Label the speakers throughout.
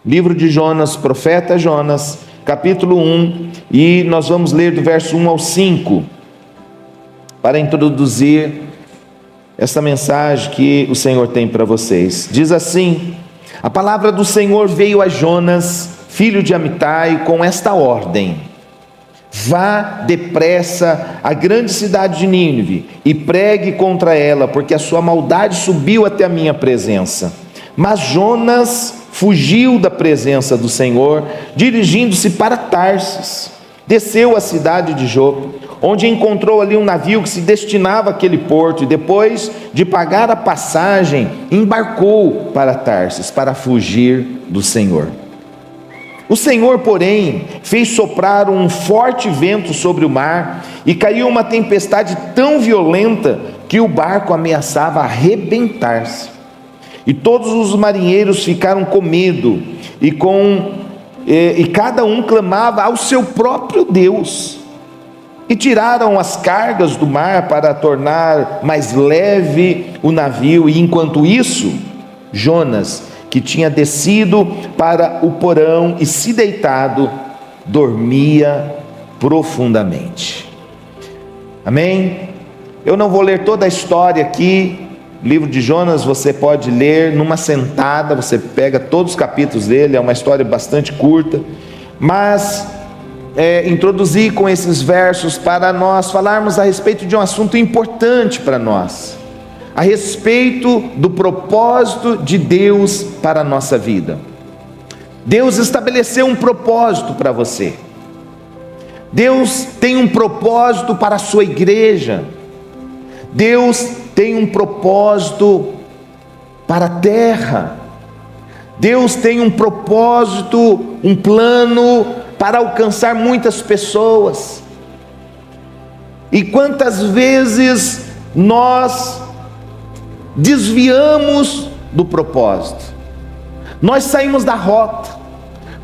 Speaker 1: Livro de Jonas, profeta Jonas, capítulo 1, e nós vamos ler do verso 1 ao 5, para introduzir essa mensagem que o Senhor tem para vocês. Diz assim: a palavra do Senhor veio a Jonas, filho de Amitai, com esta ordem: vá depressa à grande cidade de Nínive e pregue contra ela, porque a sua maldade subiu até a minha presença. Mas Jonas fugiu da presença do Senhor, dirigindo-se para Tarsis. Desceu à cidade de Jope, onde encontrou ali um navio que se destinava àquele porto, e depois de pagar a passagem, embarcou para Tarsis, para fugir do Senhor. O Senhor, porém, fez soprar um forte vento sobre o mar, e caiu uma tempestade tão violenta que o barco ameaçava arrebentar-se. E todos os marinheiros ficaram com medo, e cada um clamava ao seu próprio Deus. E tiraram as cargas do mar para tornar mais leve o navio, e enquanto isso, Jonas, que tinha descido para o porão e se deitado, dormia profundamente. Amém? Eu não vou ler toda a história aqui. O livro de Jonas você pode ler numa sentada, você pega todos os capítulos dele, é uma história bastante curta, mas introduzi com esses versos para nós falarmos a respeito de um assunto importante para nós, a respeito do propósito de Deus para a nossa vida. Deus estabeleceu um propósito para você. Deus tem um propósito para a sua igreja. Deus tem um propósito para a terra. Deus tem um propósito, um plano para alcançar muitas pessoas. E quantas vezes nós desviamos do propósito, nós saímos da rota.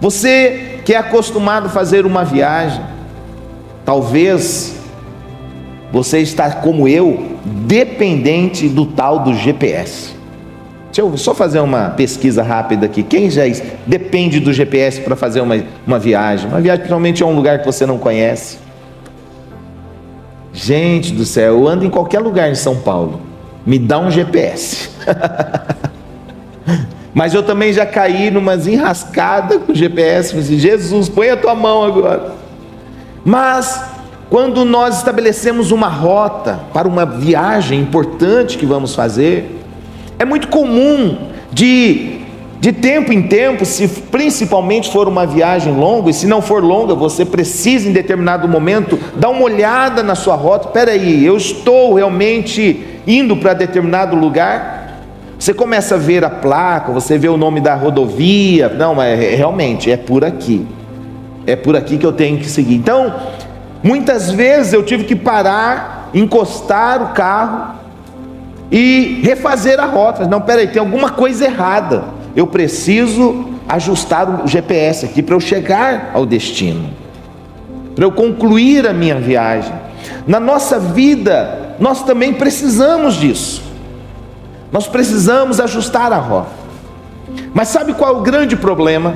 Speaker 1: Você que é acostumado a fazer uma viagem, talvez você está como eu, dependente do tal do GPS. Deixa eu só fazer uma pesquisa rápida aqui. Quem já depende do GPS para fazer uma viagem? Uma viagem principalmente a um lugar que você não conhece. Gente do céu, eu ando em qualquer lugar em São Paulo, me dá um GPS. Mas eu também já caí numas enrascadas com o GPS. Disse, Jesus, põe a tua mão agora. Mas quando nós estabelecemos uma rota para uma viagem importante que vamos fazer, é muito comum de tempo em tempo, se principalmente for uma viagem longa, e se não for longa, você precisa em determinado momento dar uma olhada na sua rota. Espera aí, eu estou realmente indo para determinado lugar? Você começa a ver a placa, você vê o nome da rodovia, não, mas realmente é por aqui que eu tenho que seguir. Então, muitas vezes eu tive que parar, encostar o carro e refazer a rota. Não, peraí, tem alguma coisa errada. Eu preciso ajustar o GPS aqui para eu chegar ao destino, para eu concluir a minha viagem. Na nossa vida, nós também precisamos disso. Nós precisamos ajustar a rota. Mas sabe qual é o grande problema?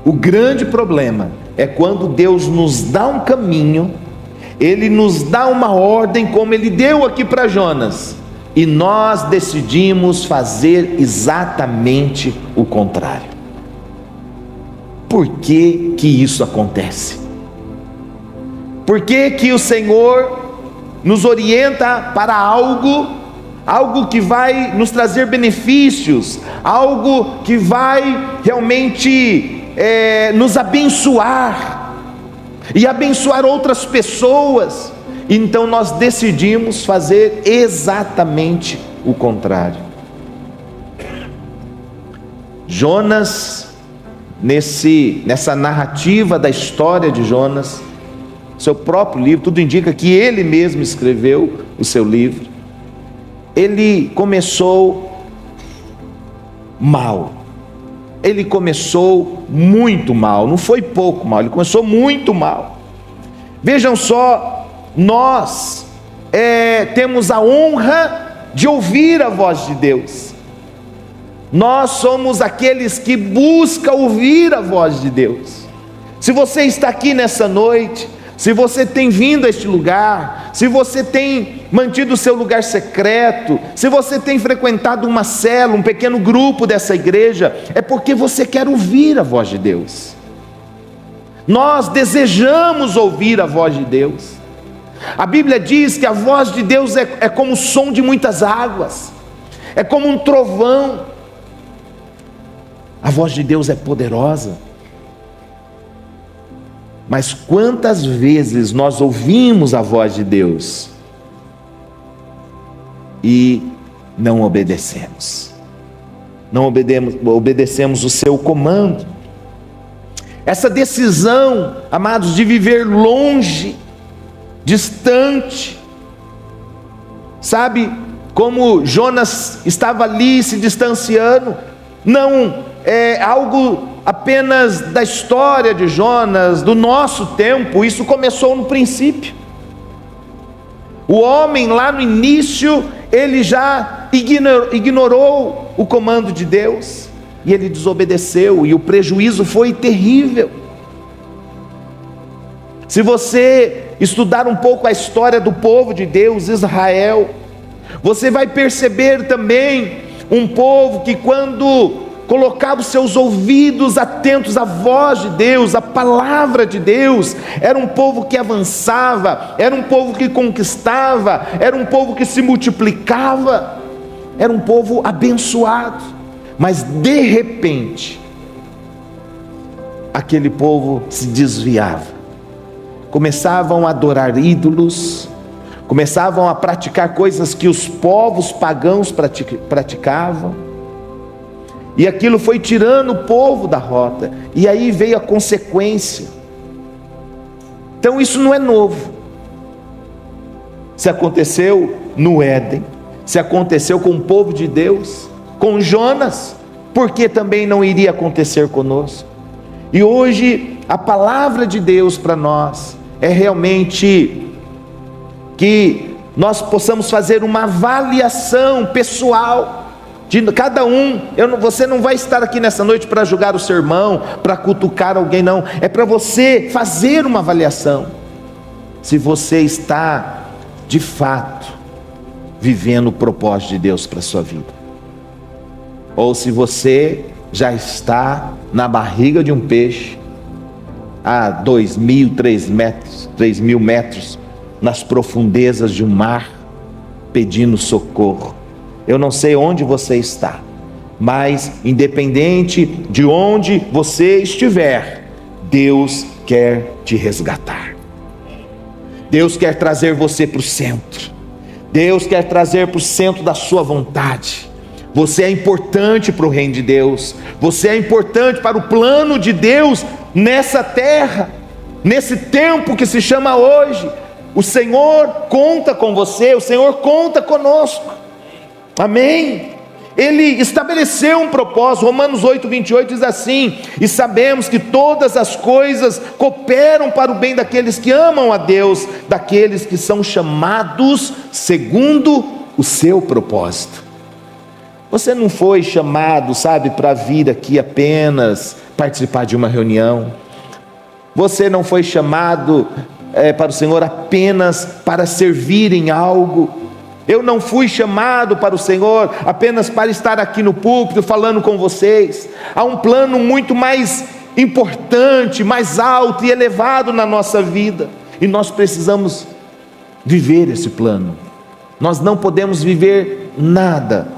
Speaker 1: O grande problema é quando Deus nos dá um caminho, Ele nos dá uma ordem, como Ele deu aqui para Jonas, e nós decidimos fazer exatamente o contrário. Por que que isso acontece? Por que que o Senhor nos orienta para algo que vai nos trazer benefícios, algo que vai realmente nos abençoar e abençoar outras pessoas? Então nós decidimos fazer exatamente o contrário. Jonas, nessa narrativa da história de Jonas, seu próprio livro, tudo indica que ele mesmo escreveu o seu livro. Ele começou mal. Ele começou muito mal, não foi pouco mal, ele começou muito mal. Vejam só, nós temos a honra de ouvir a voz de Deus. Nós somos aqueles que buscam ouvir a voz de Deus. Se você está aqui nessa noite, se você tem vindo a este lugar, se você tem mantido o seu lugar secreto, se você tem frequentado uma célula, um pequeno grupo dessa igreja, é porque você quer ouvir a voz de Deus. Nós desejamos ouvir a voz de Deus. A Bíblia diz que a voz de Deus é como o som de muitas águas, é como um trovão. A voz de Deus é poderosa. Mas quantas vezes nós ouvimos a voz de Deus e não obedecemos? Não obedecemos o seu comando. Essa decisão, amados, de viver longe, distante, sabe, como Jonas estava ali se distanciando, não é algo apenas da história de Jonas, do nosso tempo. Isso começou no princípio. O homem lá no início, ele já ignorou o comando de Deus, e ele desobedeceu, e o prejuízo foi terrível. Se você estudar um pouco a história do povo de Deus, Israel, você vai perceber também um povo que, quando colocava os seus ouvidos atentos à voz de Deus, à palavra de Deus, era um povo que avançava, era um povo que conquistava, era um povo que se multiplicava, era um povo abençoado. Mas de repente, aquele povo se desviava, começavam a adorar ídolos, começavam a praticar coisas que os povos pagãos praticavam, e aquilo foi tirando o povo da rota, e aí veio a consequência. Então isso não é novo. Se aconteceu no Éden, se aconteceu com o povo de Deus, com Jonas, por que também não iria acontecer conosco? E hoje a palavra de Deus para nós é realmente que nós possamos fazer uma avaliação pessoal de cada um. Você não vai estar aqui nessa noite para julgar o seu irmão, para cutucar alguém, não. É para você fazer uma avaliação, se você está de fato vivendo o propósito de Deus para a sua vida, ou se você já está na barriga de um peixe, a 2.000, 3.000 metros, nas profundezas de um mar, pedindo socorro. Eu não sei onde você está, mas independente de onde você estiver, Deus quer te resgatar. Deus quer trazer você para o centro. Deus quer trazer para o centro da sua vontade. Você é importante para o reino de Deus. Você é importante para o plano de Deus nessa terra, nesse tempo que se chama hoje. O Senhor conta com você, o Senhor conta conosco. Amém? Ele estabeleceu um propósito. Romanos 8:28 diz assim: e sabemos que todas as coisas cooperam para o bem daqueles que amam a Deus, daqueles que são chamados segundo o seu propósito. Você não foi chamado, sabe, para vir aqui apenas participar de uma reunião. Você não foi chamado para o Senhor apenas para servir em algo. Eu não fui chamado para o Senhor apenas para estar aqui no púlpito falando com vocês. Há um plano muito mais importante, mais alto e elevado na nossa vida, e nós precisamos viver esse plano. Nós não podemos viver nada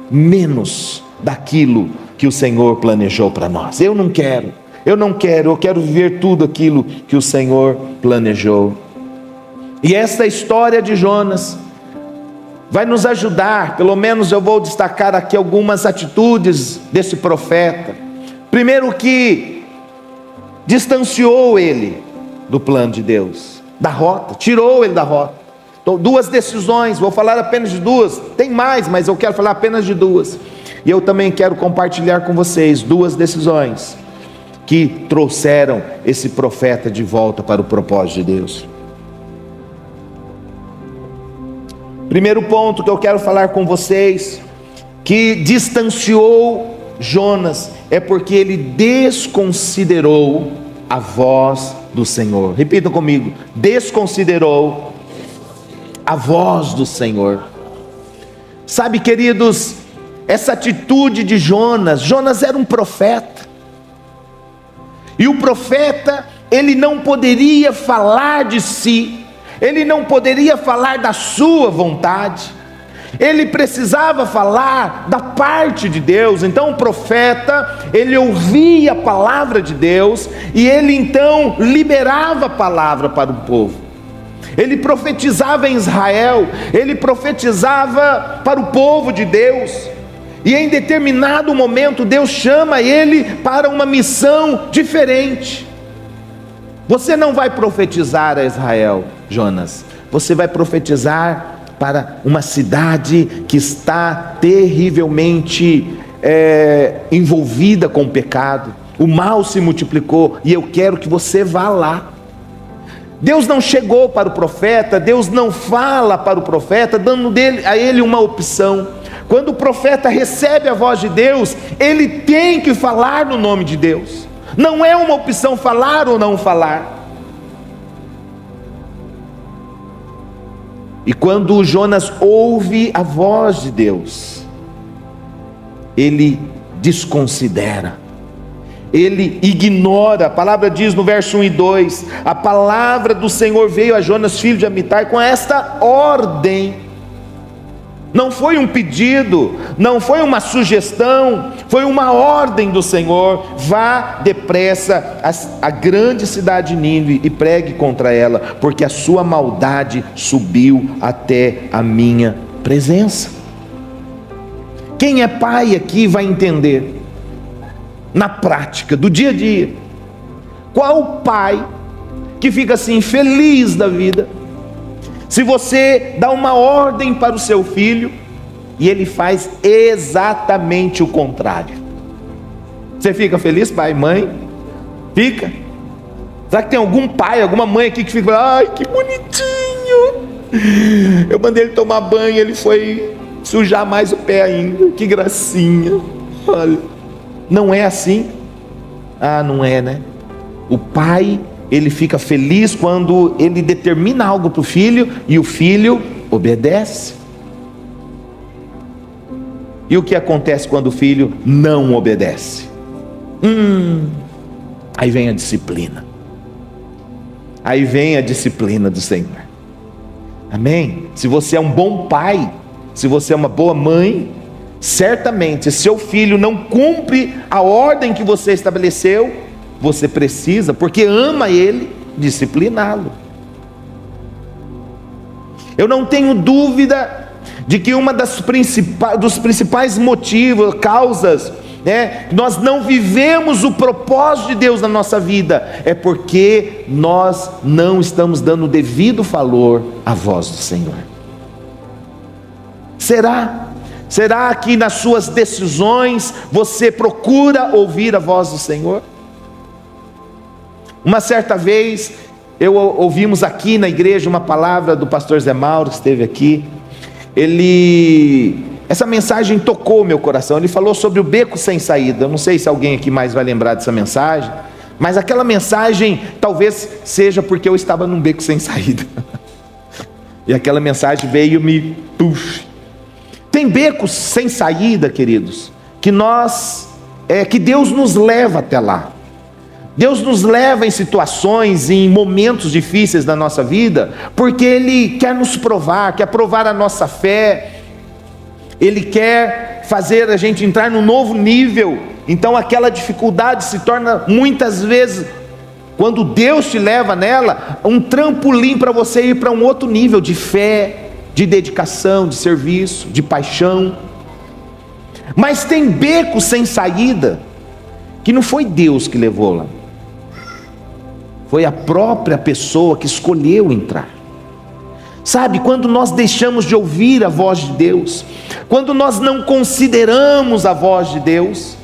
Speaker 1: menos daquilo que o Senhor planejou para nós. Eu quero viver tudo aquilo que o Senhor planejou. E esta história de Jonas vai nos ajudar. Pelo menos eu vou destacar aqui algumas atitudes desse profeta. Primeiro, que distanciou ele do plano de Deus, da rota, tirou ele da rota. Então, duas decisões, vou falar apenas de duas, tem mais, mas eu quero falar apenas de duas, e eu também quero compartilhar com vocês duas decisões que trouxeram esse profeta de volta para o propósito de Deus. Primeiro ponto que eu quero falar com vocês, que distanciou Jonas, é porque ele desconsiderou a voz do Senhor. Repita comigo: desconsiderou a voz do Senhor. Sabe, queridos, essa atitude de Jonas era um profeta, e o profeta, ele não poderia falar de si, ele não poderia falar da sua vontade, ele precisava falar da parte de Deus. Então o profeta, ele ouvia a palavra de Deus, e ele então liberava a palavra para o povo. Ele profetizava em Israel, ele profetizava para o povo de Deus, e em determinado momento Deus chama ele para uma missão diferente. Você não vai profetizar a Israel, Jonas, você vai profetizar para uma cidade que está terrivelmente envolvida com o pecado. O mal se multiplicou, e eu quero que você vá lá. Deus não chegou para o profeta, Deus não fala para o profeta, dando a ele uma opção. Quando o profeta recebe a voz de Deus, ele tem que falar no nome de Deus. Não é uma opção falar ou não falar. E quando Jonas ouve a voz de Deus, ele desconsidera, ele ignora. A palavra diz no verso 1 e 2: a palavra do Senhor veio a Jonas, filho de Amitai, com esta ordem. Não foi um pedido, não foi uma sugestão, foi uma ordem do Senhor: vá depressa à grande cidade de Nínive e pregue contra ela, porque a sua maldade subiu até a minha presença. Quem é pai aqui vai entender, na prática, do dia a dia, qual o pai que fica assim feliz da vida se você dá uma ordem para o seu filho e ele faz exatamente o contrário? Você fica feliz, pai, mãe? Fica? Será que tem algum pai, alguma mãe aqui que fica: ai, que bonitinho, eu mandei ele tomar banho, ele foi sujar mais o pé ainda, que gracinha. Olha, não é assim? Ah, não é, né? O pai, ele fica feliz quando ele determina algo para o filho e o filho obedece. E o que acontece quando o filho não obedece? Aí vem a disciplina. Aí vem a disciplina do Senhor. Amém? Se você é um bom pai, se você é uma boa mãe, certamente, se seu filho não cumpre a ordem que você estabeleceu, você precisa, porque ama ele, discipliná-lo. Eu não tenho dúvida de que uma dos principais motivos, causas, nós não vivemos o propósito de Deus na nossa vida, é porque nós não estamos dando o devido valor à voz do Senhor. Será que nas suas decisões você procura ouvir a voz do Senhor? Uma certa vez ouvimos aqui na igreja uma palavra do pastor Zé Mauro, que esteve aqui. Essa mensagem tocou o meu coração. Ele falou sobre o beco sem saída. Eu não sei se alguém aqui mais vai lembrar dessa mensagem, mas aquela mensagem talvez seja porque eu estava num beco sem saída e aquela mensagem veio me puxa. Tem becos sem saída, queridos, que Deus nos leva até lá. Deus nos leva em situações, em momentos difíceis da nossa vida, porque Ele quer nos provar, quer provar a nossa fé, Ele quer fazer a gente entrar num novo nível. Então aquela dificuldade se torna muitas vezes, quando Deus te leva nela, um trampolim para você ir para um outro nível de fé, de dedicação, de serviço, de paixão. Mas tem becos sem saída, que não foi Deus que levou lá, foi a própria pessoa que escolheu entrar. Sabe, quando nós deixamos de ouvir a voz de Deus, quando nós não consideramos a voz de Deus,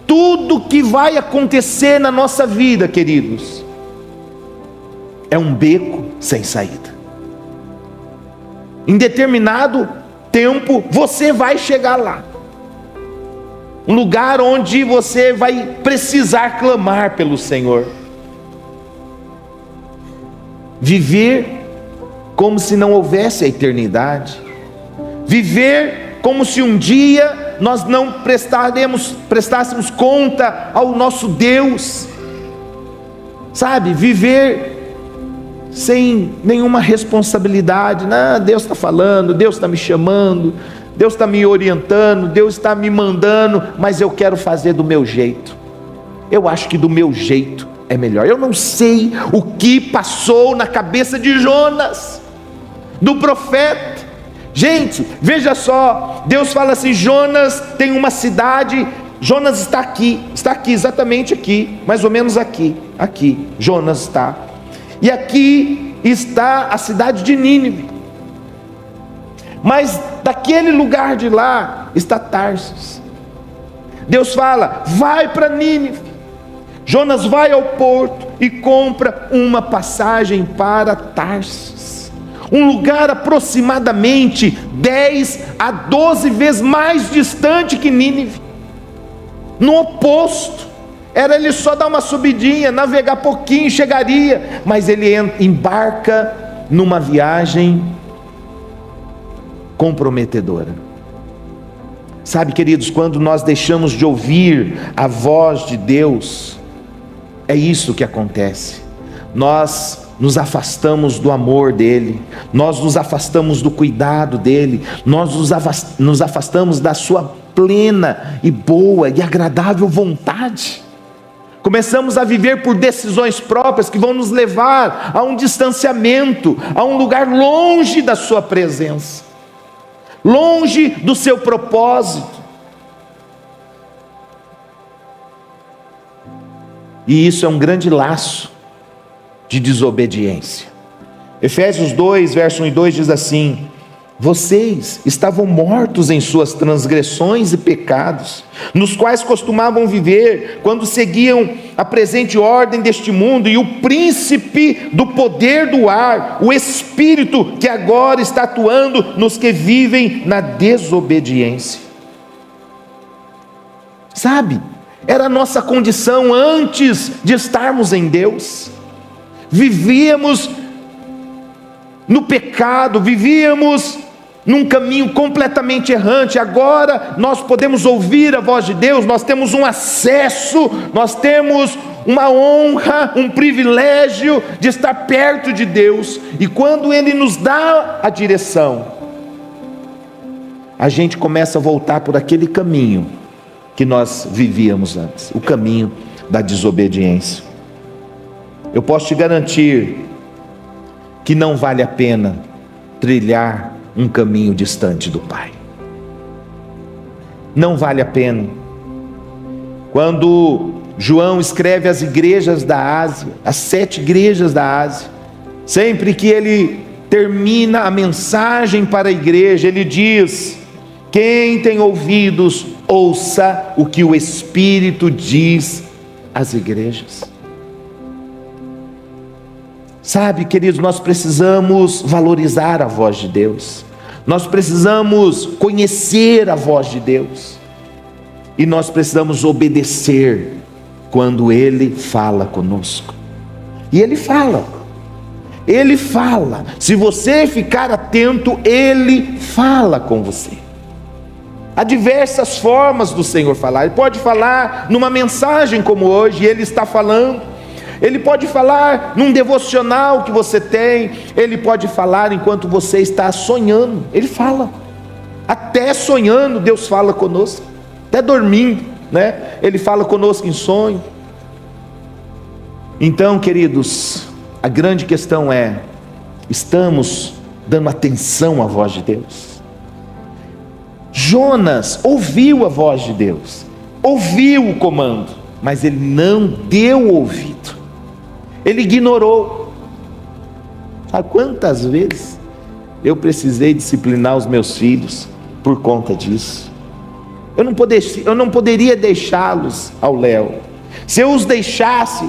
Speaker 1: tudo que vai acontecer na nossa vida, queridos, é um beco sem saída. Em determinado tempo você vai chegar lá, um lugar onde você vai precisar clamar pelo Senhor. Viver como se não houvesse a eternidade. Viver como se um dia nós não prestássemos conta ao nosso Deus. Sabe, viver sem nenhuma responsabilidade. Não, Deus está falando, Deus está me chamando, Deus está me orientando, Deus está me mandando, mas eu quero fazer do meu jeito. Eu acho que do meu jeito é melhor. Eu não sei o que passou na cabeça de Jonas, do profeta. Gente, veja só, Deus fala assim: Jonas tem uma cidade. Jonas está aqui, exatamente aqui, mais ou menos aqui, Jonas está. E aqui está a cidade de Nínive. Mas daquele lugar de lá está Tarsis. Deus fala: vai para Nínive. Jonas vai ao porto e compra uma passagem para Tarsis, um lugar aproximadamente 10 a 12 vezes mais distante que Nínive. No oposto, era ele só dar uma subidinha, navegar pouquinho, chegaria. Mas ele embarca numa viagem comprometedora. Sabe, queridos, quando nós deixamos de ouvir a voz de Deus, é isso que acontece. Nós nos afastamos do amor dele, nós nos afastamos do cuidado dele, nós nos afastamos da sua plena e boa e agradável vontade. Começamos a viver por decisões próprias que vão nos levar a um distanciamento, a um lugar longe da sua presença, longe do seu propósito. E isso é um grande laço de desobediência. Efésios 2, verso 1 e 2 diz assim: vocês estavam mortos em suas transgressões e pecados, nos quais costumavam viver quando seguiam a presente ordem deste mundo e o príncipe do poder do ar, o espírito que agora está atuando nos que vivem na desobediência. Sabe, era a nossa condição antes de estarmos em Deus. Vivíamos no pecado, vivíamos num caminho completamente errante. Agora nós podemos ouvir a voz de Deus, nós temos um acesso, nós temos uma honra, um privilégio de estar perto de Deus. E quando Ele nos dá a direção, a gente começa a voltar por aquele caminho que nós vivíamos antes, o caminho da desobediência. Eu posso te garantir que não vale a pena trilhar um caminho distante do Pai. Não vale a pena. Quando João escreve às igrejas da Ásia, as 7 igrejas da Ásia, sempre que ele termina a mensagem para a igreja, ele diz: quem tem ouvidos, ouça o que o Espírito diz às igrejas. Sabe, queridos, nós precisamos valorizar a voz de Deus, nós precisamos conhecer a voz de Deus, e nós precisamos obedecer quando Ele fala conosco. E Ele fala, se você ficar atento, Ele fala com você. Há diversas formas do Senhor falar. Ele pode falar numa mensagem como hoje, Ele está falando. Ele pode falar num devocional que você tem. Ele pode falar enquanto você está sonhando. Ele fala. Até sonhando Deus fala conosco. Até dormindo, né? Ele fala conosco em sonho. Então, queridos, a grande questão é: estamos dando atenção à voz de Deus? Jonas ouviu a voz de Deus, ouviu o comando, mas ele não deu ouvido. Ele ignorou. Sabe quantas vezes eu precisei disciplinar os meus filhos por conta disso? Eu não poderia deixá-los ao léu. Se eu os deixasse,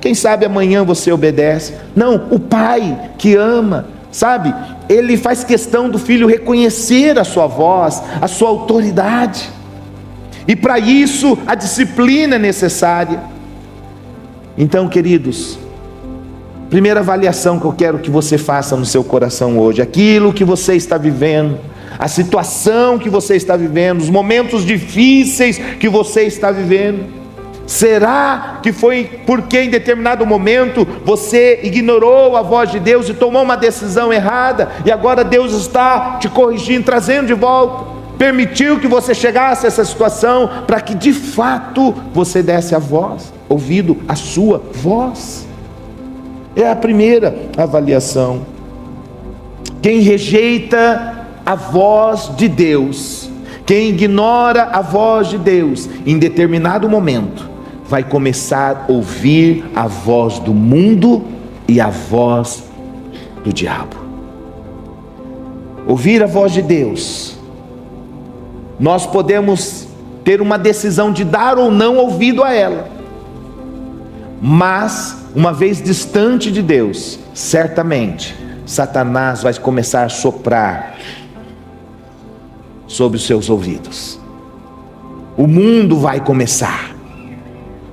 Speaker 1: quem sabe amanhã você obedece. Não, o pai que ama sabe? Ele faz questão do filho reconhecer a sua voz, a sua autoridade. E para isso a disciplina é necessária. Então, queridos, primeira avaliação que eu quero que você faça no seu coração hoje: aquilo que você está vivendo, a situação que você está vivendo, os momentos difíceis que você está vivendo, será que foi porque em determinado momento você ignorou a voz de Deus e tomou uma decisão errada, e agora Deus está te corrigindo, trazendo de volta, permitiu que você chegasse a essa situação para que de fato você desse a voz, ouvido a sua voz? É a primeira avaliação. Quem rejeita a voz de Deus, quem ignora a voz de Deus, em determinado momento vai começar a ouvir a voz do mundo e a voz do diabo. Ouvir a voz de Deus, nós podemos ter uma decisão de dar ou não ouvido a ela, mas uma vez distante de Deus, certamente Satanás vai começar a soprar sobre os seus ouvidos. O mundo vai começar,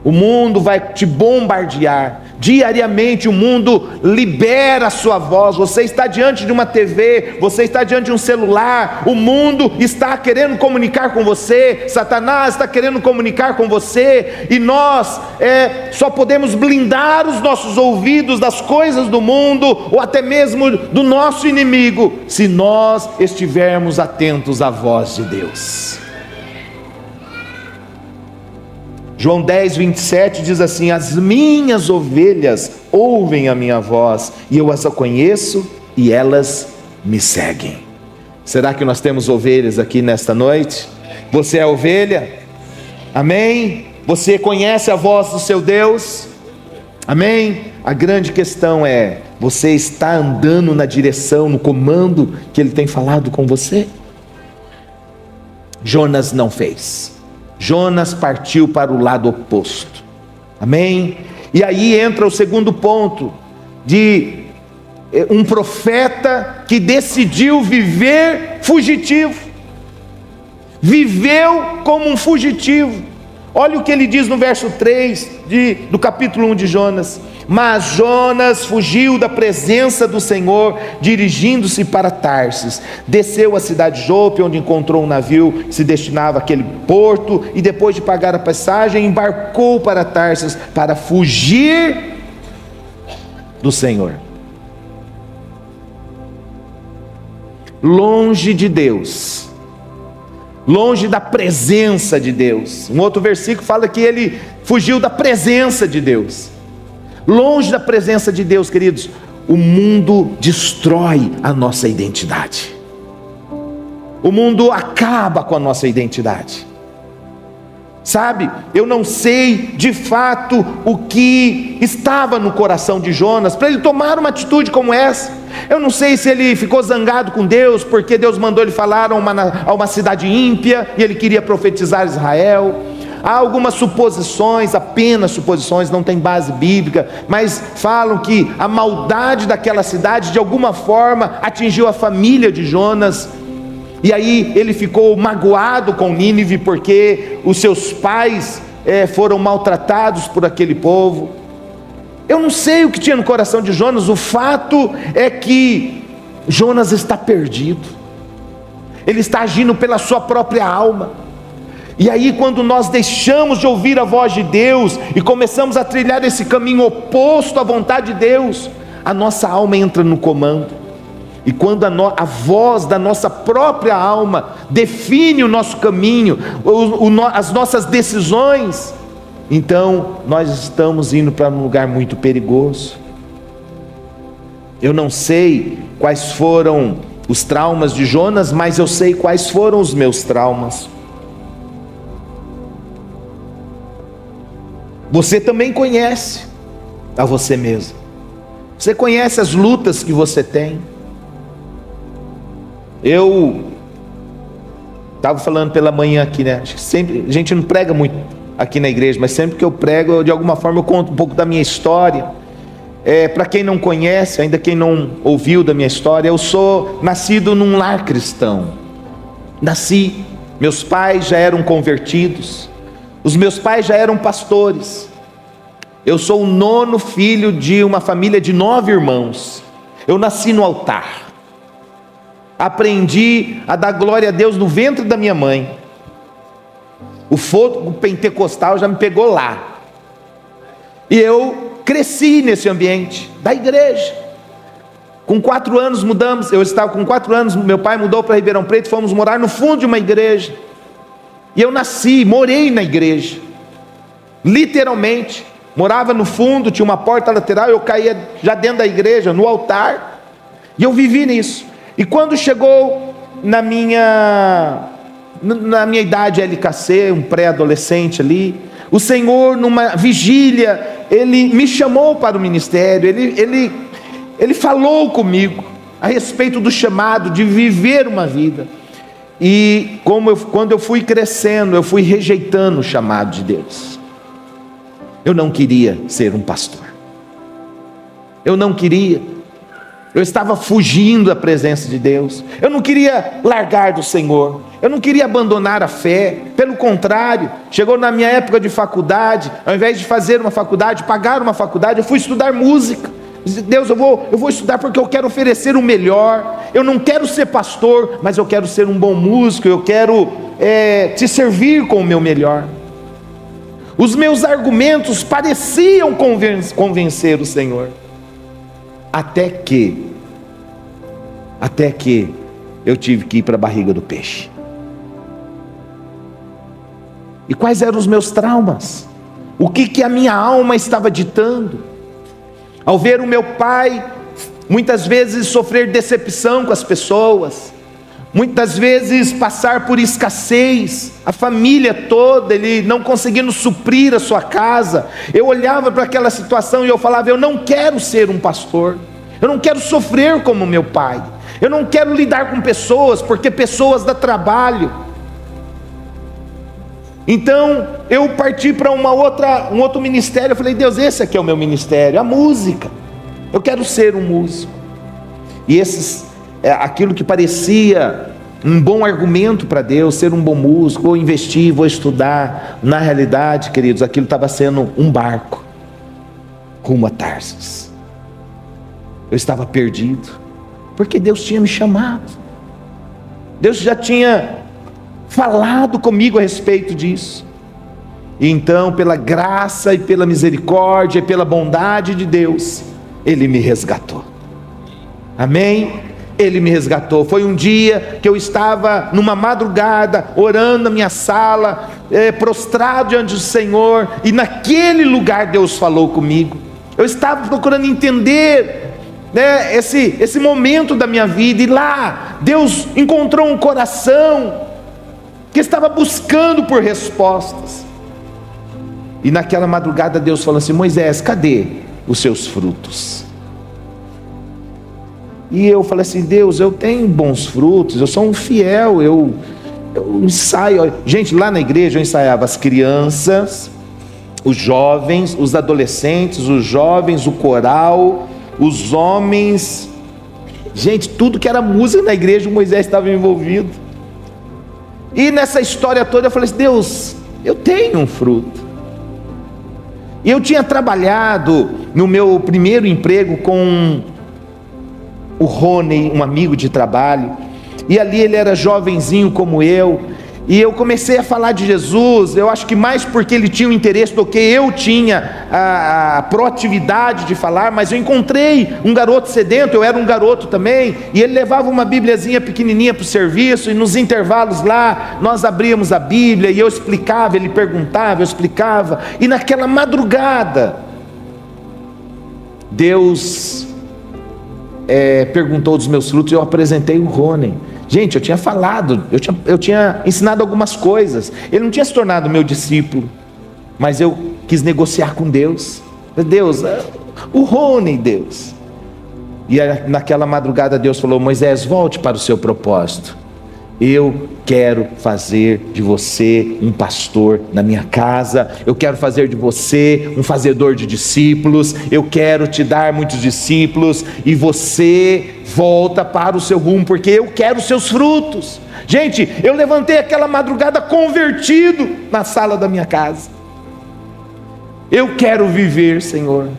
Speaker 1: o mundo vai te bombardear. Diariamente o mundo libera a sua voz. Você está diante de uma TV, você está diante de um celular, o mundo está querendo comunicar com você, Satanás está querendo comunicar com você, e nós só podemos blindar os nossos ouvidos das coisas do mundo, ou até mesmo do nosso inimigo, se nós estivermos atentos à voz de Deus. João 10, 27 diz assim: as minhas ovelhas ouvem a minha voz, e eu as conheço, e elas me seguem. Será que nós temos ovelhas aqui nesta noite? Você é ovelha? Amém? Você conhece a voz do seu Deus? Amém? A grande questão é: você está andando na direção, no comando que Ele tem falado com você? Jonas não fez. Jonas partiu para o lado oposto. Amém? E aí entra o segundo ponto, de um profeta que decidiu viver fugitivo. Viveu como um fugitivo. Olha o que ele diz no verso 3 do capítulo 1 de Jonas: mas Jonas fugiu da presença do Senhor, dirigindo-se para Tarsis. Desceu à cidade de Jope, onde encontrou um navio que se destinava àquele porto, e depois de pagar a passagem, embarcou para Tarsis para fugir do Senhor. Longe de Deus, longe da presença de Deus. Um outro versículo fala que ele fugiu da presença de Deus. Longe da presença de Deus, queridos, o mundo destrói a nossa identidade. O mundo acaba com a nossa identidade. Sabe, eu não sei de fato o que estava no coração de Jonas para ele tomar uma atitude como essa. Eu não sei se ele ficou zangado com Deus porque Deus mandou ele falar a uma cidade ímpia e ele queria profetizar Israel. Há algumas suposições, apenas suposições, não tem base bíblica, mas falam que a maldade daquela cidade de alguma forma atingiu a família de Jonas, e aí ele ficou magoado com Nínive porque os seus pais foram maltratados por aquele povo. Eu não sei o que tinha no coração de Jonas. O fato é que Jonas está perdido, ele está agindo pela sua própria alma. E aí, quando nós deixamos de ouvir a voz de Deus e começamos a trilhar esse caminho oposto à vontade de Deus, a nossa alma entra no comando. E quando a voz da nossa própria alma define o nosso caminho, as nossas decisões, então nós estamos indo para um lugar muito perigoso. Eu não sei quais foram os traumas de Jonas, mas eu sei quais foram os meus traumas. Você também conhece a você mesmo. Você conhece as lutas que você tem. Eu estava falando pela manhã aqui, né? Acho que sempre, a gente não prega muito aqui na igreja, mas sempre que eu prego, de alguma forma eu conto um pouco da minha história. Para quem não conhece, ainda quem não ouviu da minha história, eu sou nascido num lar cristão. Nasci, meus pais já eram convertidos, os meus pais já eram pastores. Eu sou o 9º filho de uma família de 9 irmãos. Eu nasci no altar. Aprendi a dar glória a Deus no ventre da minha mãe. O fogo pentecostal já me pegou lá. E eu cresci nesse ambiente da igreja. Com 4 anos mudamos. Eu estava com 4 anos, meu pai mudou para Ribeirão Preto, fomos morar no fundo de uma igreja. E eu nasci, morei na igreja. Literalmente, morava no fundo, tinha uma porta lateral, eu caía já dentro da igreja, no altar. E eu vivi nisso. E quando chegou na minha idade LKC, um pré-adolescente ali, o Senhor, numa vigília, Ele me chamou para o ministério. Ele falou comigo a respeito do chamado de viver uma vida. E quando eu fui crescendo, eu fui rejeitando o chamado de Deus. Eu não queria ser um pastor. Eu não queria. Eu estava fugindo da presença de Deus. Eu não queria largar do Senhor. Eu não queria abandonar a fé. Pelo contrário, chegou na minha época de faculdade, ao invés de fazer uma faculdade, pagar uma faculdade, eu fui estudar música. Deus, eu vou estudar porque eu quero oferecer o melhor. Eu não quero ser pastor, mas eu quero ser um bom músico. Eu quero te servir com o meu melhor. Os meus argumentos pareciam convencer o Senhor. Até que eu tive que ir para a barriga do peixe. E quais eram os meus traumas? O que a minha alma estava ditando? Ao ver o meu pai, muitas vezes sofrer decepção com as pessoas, muitas vezes passar por escassez, a família toda, ele não conseguindo suprir a sua casa, eu olhava para aquela situação e eu falava: eu não quero ser um pastor, eu não quero sofrer como meu pai, eu não quero lidar com pessoas, porque pessoas dá trabalho. Então eu parti para um outro ministério. Eu falei: Deus, esse aqui é o meu ministério, a música, eu quero ser um músico. E aquilo que parecia um bom argumento para Deus, ser um bom músico, vou investir, vou estudar, na realidade, queridos, aquilo estava sendo um barco rumo a Tarsis. Eu estava perdido, porque Deus tinha me chamado, Deus já tinha falado comigo a respeito disso. E então, pela graça e pela misericórdia e pela bondade de Deus, Ele me resgatou. Amém? Ele me resgatou. Foi um dia que eu estava numa madrugada, orando na minha sala, prostrado diante do Senhor, e naquele lugar Deus falou comigo. Eu estava procurando entender, esse momento da minha vida, e lá Deus encontrou um coração que estava buscando por respostas. E naquela madrugada Deus falou assim: Moisés, cadê os seus frutos? E eu falei assim: Deus, eu tenho bons frutos, eu sou um fiel, eu ensaio. Gente, lá na igreja eu ensaiava as crianças, os jovens, os adolescentes, os jovens, o coral, os homens. Gente, tudo que era música na igreja, o Moisés estava envolvido. E nessa história toda eu falei assim: Deus, eu tenho um fruto. E eu tinha trabalhado no meu primeiro emprego com o Rony, um amigo de trabalho, e ali ele era jovenzinho como eu, e eu comecei a falar de Jesus. Eu acho que mais porque ele tinha o interesse do que eu tinha a proatividade de falar, mas eu encontrei um garoto sedento, eu era um garoto também, e ele levava uma bibliazinha pequenininha para o serviço, e nos intervalos lá, nós abríamos a Bíblia, e eu explicava, ele perguntava, eu explicava, e naquela madrugada, Deus perguntou dos meus frutos, e eu apresentei o Rony. Gente, eu tinha falado, eu tinha ensinado algumas coisas. Ele não tinha se tornado meu discípulo, mas eu quis negociar com Deus. Deus, o Rony, Deus. E naquela madrugada Deus falou: Moisés, volte para o seu propósito. eu quero fazer de você um pastor na minha casa, eu quero fazer de você um fazedor de discípulos, eu quero te dar muitos discípulos, e você volta para o seu rumo, porque eu quero os seus frutos. Gente, eu levantei aquela madrugada convertido na sala da minha casa. Eu quero viver, Senhor.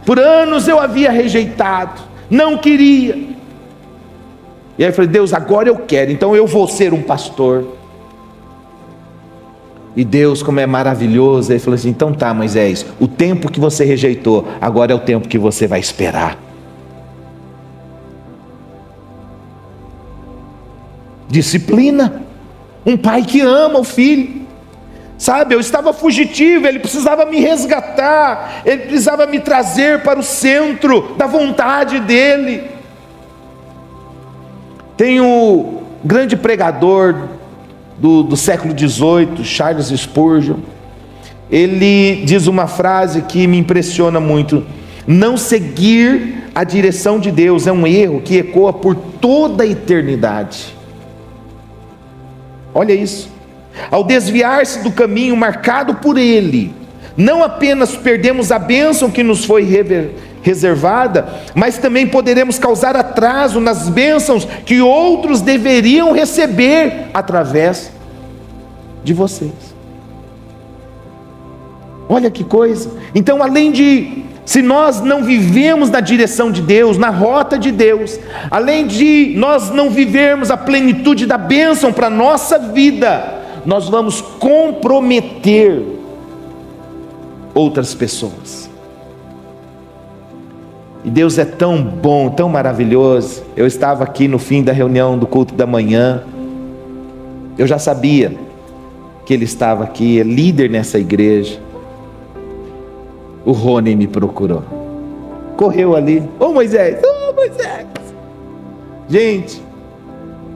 Speaker 1: Por anos eu havia rejeitado, não queria. E aí eu falei: Deus, agora eu quero, então eu vou ser um pastor. E Deus, como é maravilhoso, ele falou assim: então tá, Moisés, o tempo que você rejeitou, agora é o tempo que você vai esperar. Disciplina. Um pai que ama o filho. Sabe, eu estava fugitivo, ele precisava me resgatar, ele precisava me trazer para o centro da vontade dele. Tem o grande pregador do século XVIII, Charles Spurgeon. Ele diz uma frase que me impressiona muito: não seguir a direção de Deus é um erro que ecoa por toda a eternidade. Olha isso. Ao desviar-se do caminho marcado por Ele, não apenas perdemos a bênção que nos foi reservada, mas também poderemos causar atraso nas bênçãos que outros deveriam receber através de vocês. Olha que coisa. Então, além de, se nós não vivemos na direção de Deus, na rota de Deus, além de nós não vivermos a plenitude da bênção para a nossa vida, nós vamos comprometer outras pessoas. E Deus é tão bom, tão maravilhoso. Eu estava aqui no fim da reunião do culto da manhã, eu já sabia que ele estava aqui, é líder nessa igreja. O Rony me procurou, correu ali: ô Moisés, ô Moisés. Gente,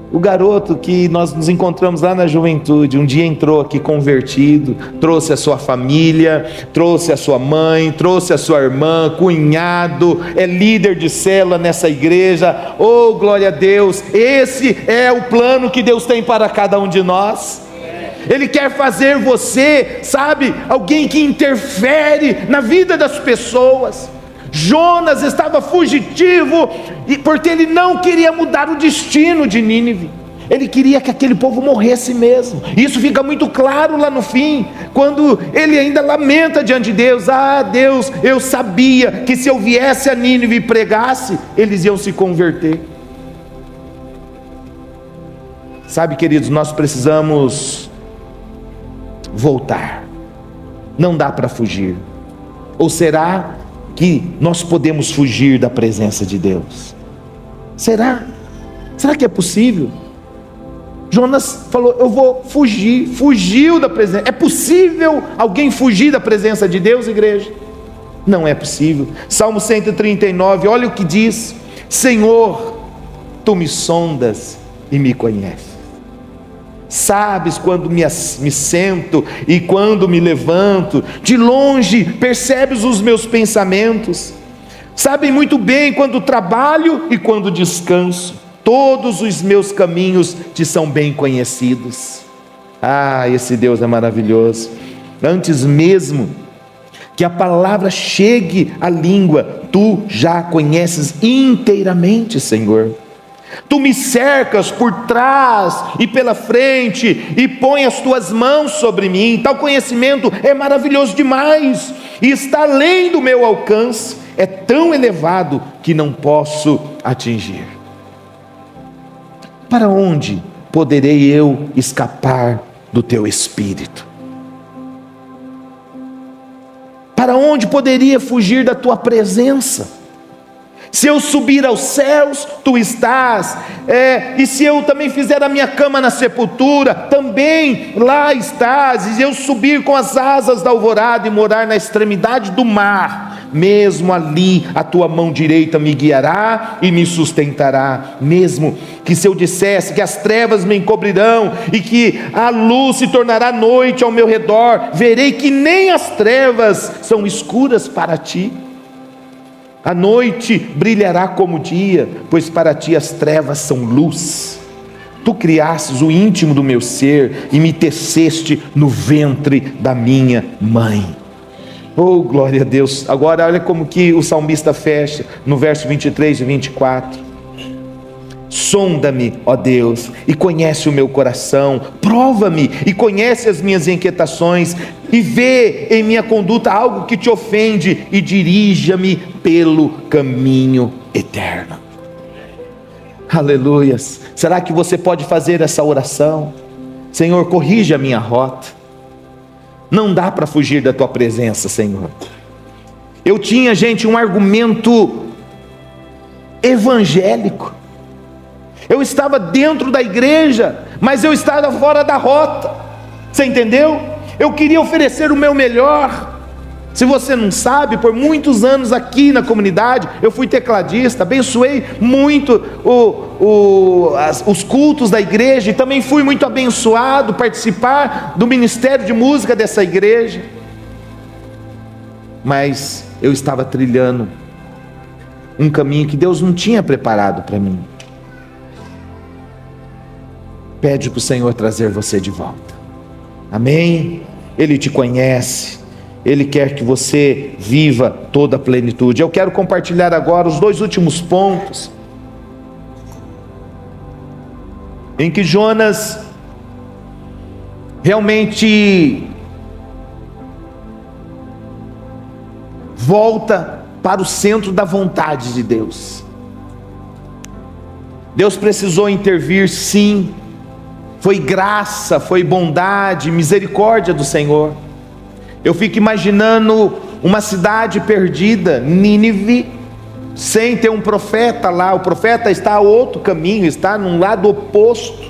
Speaker 1: o garoto que nós nos encontramos lá na juventude, um dia entrou aqui convertido, trouxe a sua família, trouxe a sua mãe, trouxe a sua irmã, cunhado, é líder de célula nessa igreja. Oh, glória a Deus! Esse é o plano que Deus tem para cada um de nós. Ele quer fazer você, sabe, alguém que interfere na vida das pessoas. Jonas estava fugitivo porque ele não queria mudar o destino de Nínive. Ele queria que aquele povo morresse mesmo. Isso fica muito claro lá no fim, quando ele ainda lamenta diante de Deus: ah, Deus, eu sabia que se eu viesse a Nínive e pregasse, eles iam se converter. Sabe, queridos, nós precisamos voltar. Não dá para fugir. Ou será que nós podemos fugir da presença de Deus? Será? Será que é possível? Jonas falou: eu vou fugir. Fugiu da presença. É possível alguém fugir da presença de Deus, igreja? Não é possível. Salmo 139, olha o que diz: Senhor, Tu me sondas e me conheces. Sabes quando me sento e quando me levanto. De longe percebes os meus pensamentos. Sabem muito bem quando trabalho e quando descanso. Todos os meus caminhos te são bem conhecidos. Ah, esse Deus é maravilhoso. Antes mesmo que a palavra chegue à língua, Tu já conheces inteiramente, Senhor. Tu me cercas por trás e pela frente e põe as Tuas mãos sobre mim. Tal conhecimento é maravilhoso demais e está além do meu alcance. É tão elevado que não posso atingir. Para onde poderei eu escapar do Teu Espírito? Para onde poderia fugir da Tua presença? Se eu subir aos céus, Tu estás, e se eu também fizer a minha cama na sepultura, também lá estás. E se eu subir com as asas da alvorada e morar na extremidade do mar, mesmo ali a Tua mão direita me guiará e me sustentará. Mesmo que se eu dissesse que as trevas me encobrirão e que a luz se tornará noite ao meu redor, verei que nem as trevas são escuras para Ti. A noite brilhará como o dia, pois para Ti as trevas são luz. Tu criastes o íntimo do meu ser e me teceste no ventre da minha mãe. Oh, glória a Deus. Agora olha como que o salmista fecha no verso 23 e 24. Sonda-me, ó Deus, e conhece o meu coração, prova-me e conhece as minhas inquietações, e vê em minha conduta algo que te ofende, e dirija-me pelo caminho eterno. Aleluias. Será que você pode fazer essa oração? Senhor, corrige a minha rota. Não dá para fugir da tua presença, Senhor. Eu tinha, gente, um argumento evangélico. Eu estava dentro da igreja, mas eu estava fora da rota. Você entendeu? Eu queria oferecer o meu melhor. Se você não sabe, por muitos anos aqui na comunidade, eu fui tecladista, abençoei muito os cultos da igreja, e também fui muito abençoado participar do ministério de música dessa igreja. Mas eu estava trilhando um caminho que Deus não tinha preparado para mim. Pede para o Senhor trazer você de volta. Amém? Ele te conhece. Ele quer que você viva toda a plenitude. Eu quero compartilhar agora os 2 últimos pontos em que Jonas realmente volta para o centro da vontade de Deus. Deus precisou intervir, sim. Foi graça, foi bondade, misericórdia do Senhor. Eu fico imaginando uma cidade perdida, Nínive, sem ter um profeta lá. O profeta está a outro caminho, está num lado oposto.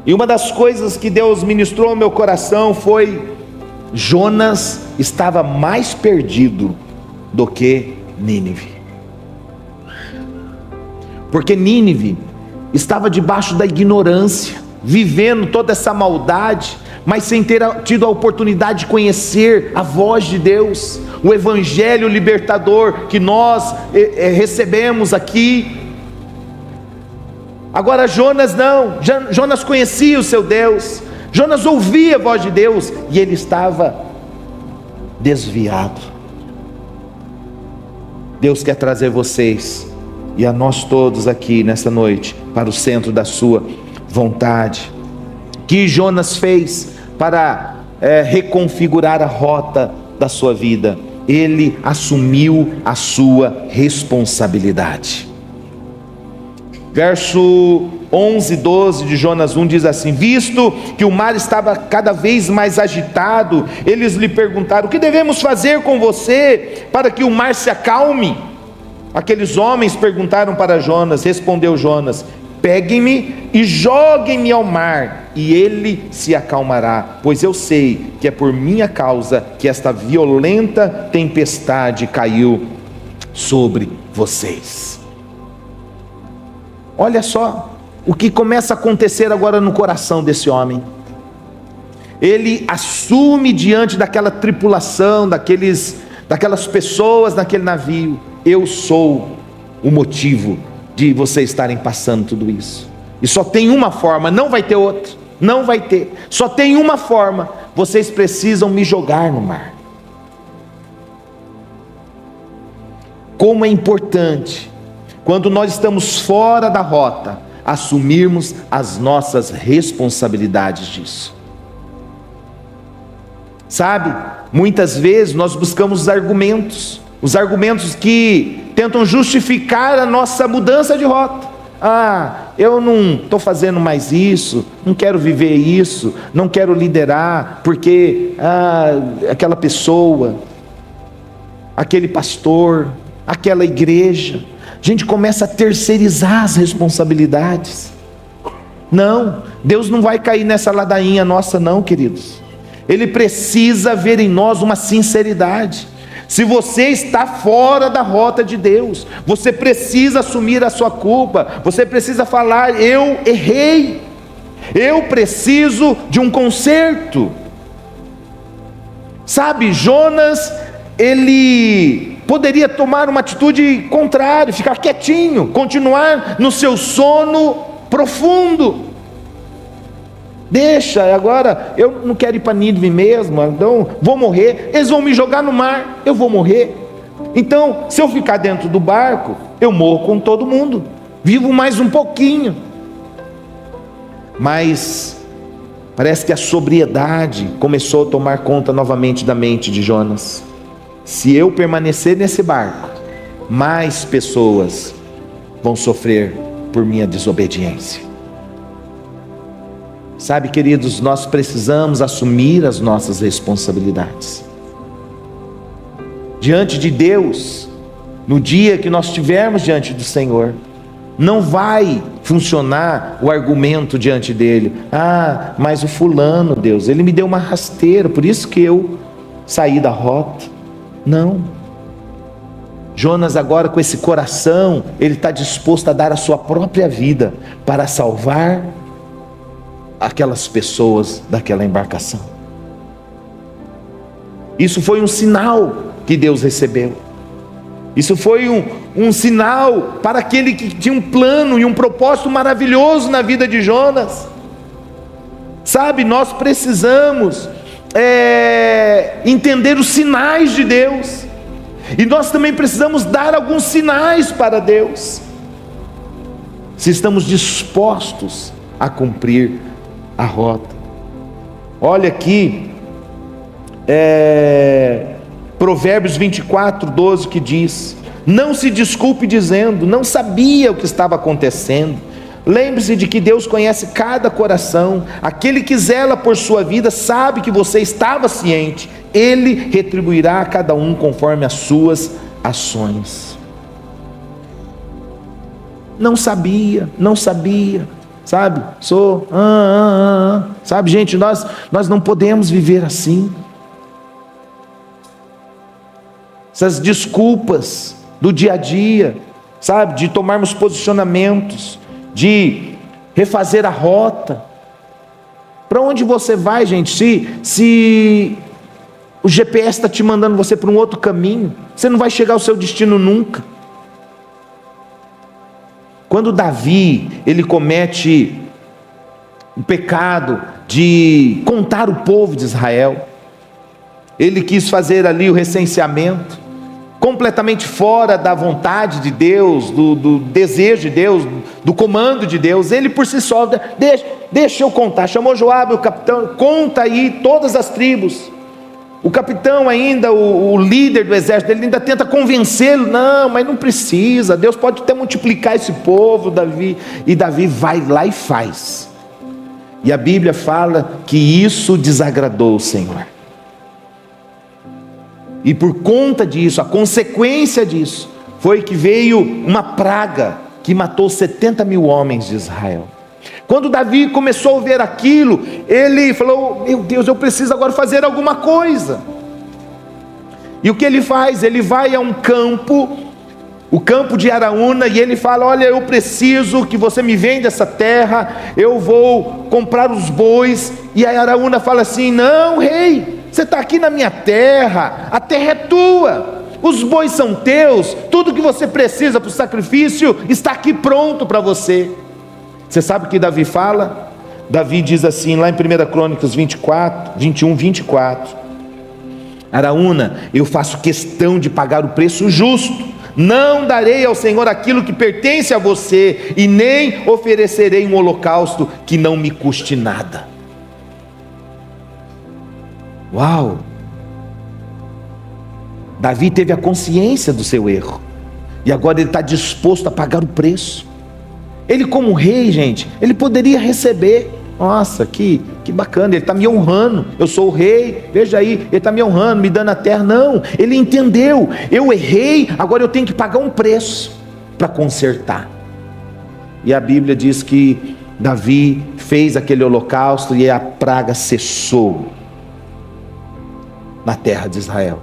Speaker 1: E uma das coisas que Deus ministrou ao meu coração foi: Jonas estava mais perdido do que Nínive. Porque Nínive estava debaixo da ignorância, vivendo toda essa maldade, mas sem ter tido a oportunidade de conhecer a voz de Deus, o evangelho libertador que nós recebemos aqui. Agora Jonas não, Jonas conhecia o seu Deus, Jonas ouvia a voz de Deus, e ele estava desviado. Deus quer trazer vocês e a nós todos aqui nessa noite para o centro da sua vontade. O que Jonas fez para reconfigurar a rota da sua vida? Ele assumiu a sua responsabilidade. Verso 11, 12 de Jonas 1 diz assim: visto que o mar estava cada vez mais agitado, eles lhe perguntaram: o que devemos fazer com você para que o mar se acalme? Aqueles homens perguntaram para Jonas. Respondeu Jonas: peguem-me e joguem-me ao mar, e ele se acalmará, pois eu sei que é por minha causa que esta violenta tempestade caiu sobre vocês. Olha só o que começa a acontecer agora no coração desse homem. Ele assume diante daquela tripulação, daquelas pessoas naquele navio: eu sou o motivo de vocês estarem passando tudo isso. E só tem uma forma, não vai ter outra, não vai ter, só tem uma forma: vocês precisam me jogar no mar. Como é importante, quando nós estamos fora da rota, assumirmos as nossas responsabilidades disso. Sabe, muitas vezes nós buscamos os argumentos que tentam justificar a nossa mudança de rota. Eu não estou fazendo mais isso, não quero viver isso, não quero liderar, porque aquela pessoa, aquele pastor, aquela igreja. A gente começa a terceirizar as responsabilidades. Não, Deus não vai cair nessa ladainha nossa não, queridos. Ele precisa ver em nós uma sinceridade. Se você está fora da rota de Deus, você precisa assumir a sua culpa, você precisa falar: eu errei, eu preciso de um conserto. Sabe, Jonas, ele poderia tomar uma atitude contrária, ficar quietinho, continuar no seu sono profundo. Deixa, agora eu não quero ir para Nínive mesmo, então vou morrer. Eles vão me jogar no mar, eu vou morrer. Então, se eu ficar dentro do barco, eu morro com todo mundo. Vivo mais um pouquinho. Mas parece que a sobriedade começou a tomar conta novamente da mente de Jonas. Se eu permanecer nesse barco, mais pessoas vão sofrer por minha desobediência. Sabe, queridos, nós precisamos assumir as nossas responsabilidades diante de Deus. No dia que nós estivermos diante do Senhor, não vai funcionar o argumento diante dele: ah, mas o fulano, Deus, ele me deu uma rasteira, por isso que eu saí da rota. Não. Jonas agora, com esse coração, ele está disposto a dar a sua própria vida para salvar aquelas pessoas daquela embarcação. Isso foi um sinal que Deus recebeu. Isso foi um sinal para aquele que tinha um plano e um propósito maravilhoso na vida de Jonas. Sabe, nós precisamos entender os sinais de Deus, e nós também precisamos dar alguns sinais para Deus, se estamos dispostos a cumprir a rota. Olha aqui, Provérbios 24:12, que diz: não se desculpe dizendo, não sabia o que estava acontecendo. Lembre-se de que Deus conhece cada coração. Aquele que zela por sua vida sabe que você estava ciente. Ele retribuirá a cada um conforme as suas ações. Não sabia, sabe? Sabe, gente, nós não podemos viver assim. Essas desculpas do dia a dia, sabe? De tomarmos posicionamentos, de refazer a rota. Para onde você vai, gente? Se o GPS está te mandando você para um outro caminho, você não vai chegar ao seu destino nunca. Quando Davi, ele comete o pecado de contar o povo de Israel, ele quis fazer ali o recenseamento, completamente fora da vontade de Deus, do desejo de Deus, do comando de Deus. Ele por si só, deixa eu contar, chamou Joabe, o capitão, conta aí todas as tribos. O capitão ainda, o líder do exército dele, ainda tenta convencê-lo: não, mas não precisa, Deus pode até multiplicar esse povo, Davi. E Davi vai lá e faz. E a Bíblia fala que isso desagradou o Senhor. E por conta disso, a consequência disso, foi que veio uma praga que matou 70 mil homens de Israel. Quando Davi começou a ver aquilo, ele falou: meu Deus, eu preciso agora fazer alguma coisa. E o que ele faz? Ele vai a um campo, o campo de Araúna, e ele fala: olha, eu preciso que você me venda essa terra, eu vou comprar os bois. E a Araúna fala assim: não, rei, você está aqui na minha terra, a terra é tua, os bois são teus, tudo que você precisa para o sacrifício está aqui pronto para você. Você sabe o que Davi fala? Davi diz assim, lá em 1 Crônicas 21:24: Araúna, eu faço questão de pagar o preço justo, não darei ao Senhor aquilo que pertence a você, e nem oferecerei um holocausto que não me custe nada. Uau! Davi teve a consciência do seu erro, e agora ele está disposto a pagar o preço. Ele, como rei, gente, ele poderia receber: nossa, que bacana, ele está me honrando, eu sou o rei, veja aí, ele está me honrando, me dando a terra. Não, ele entendeu: eu errei, agora eu tenho que pagar um preço para consertar. E a Bíblia diz que Davi fez aquele holocausto e a praga cessou na terra de Israel.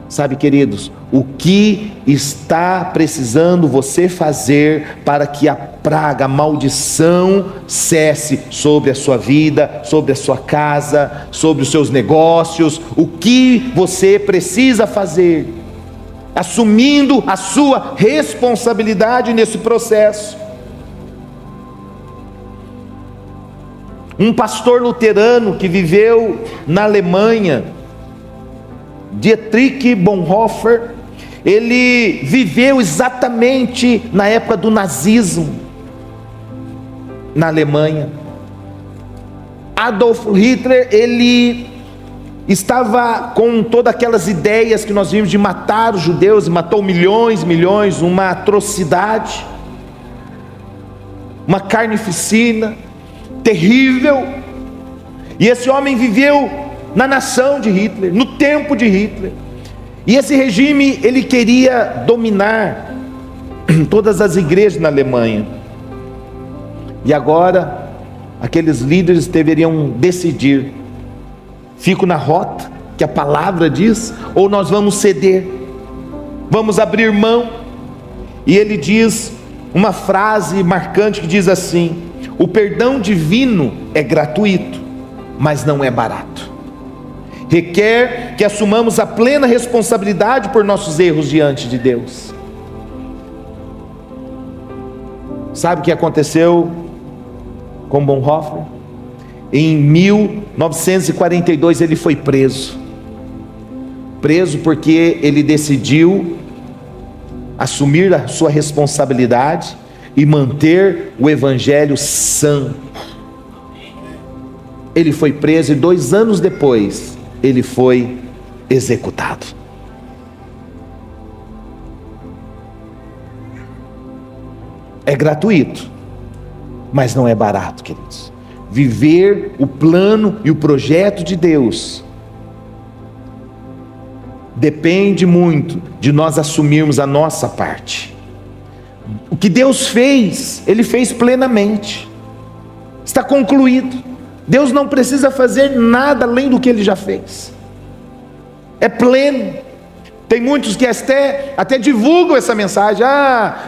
Speaker 1: Sabe, queridos, o que está precisando você fazer para que a praga, a maldição cesse sobre a sua vida, sobre a sua casa, sobre os seus negócios? O que você precisa fazer, assumindo a sua responsabilidade nesse processo? Um pastor luterano que viveu na Alemanha, Dietrich Bonhoeffer, ele viveu exatamente na época do nazismo na Alemanha. Adolf Hitler, ele estava com todas aquelas ideias que nós vimos de matar os judeus, e matou milhões, uma atrocidade, uma carnificina terrível. E esse homem viveu na nação de Hitler, no tempo de Hitler. E esse regime, ele queria dominar todas as igrejas na Alemanha. E agora, aqueles líderes deveriam decidir: fico na rota que a palavra diz, ou nós vamos ceder, vamos abrir mão? E ele diz uma frase marcante que diz assim: o perdão divino é gratuito, mas não é barato. Requer que assumamos a plena responsabilidade por nossos erros diante de Deus. Sabe o que aconteceu com Bonhoeffer? Em 1942 ele foi preso porque ele decidiu assumir a sua responsabilidade e manter o evangelho sã. Ele foi preso e 2 anos depois ele foi executado. É gratuito, mas não é barato, queridos. Viver o plano e o projeto de Deus depende muito de nós assumirmos a nossa parte. O que Deus fez, Ele fez plenamente, está concluído. Deus não precisa fazer nada além do que Ele já fez, é pleno. Tem muitos que até divulgam essa mensagem: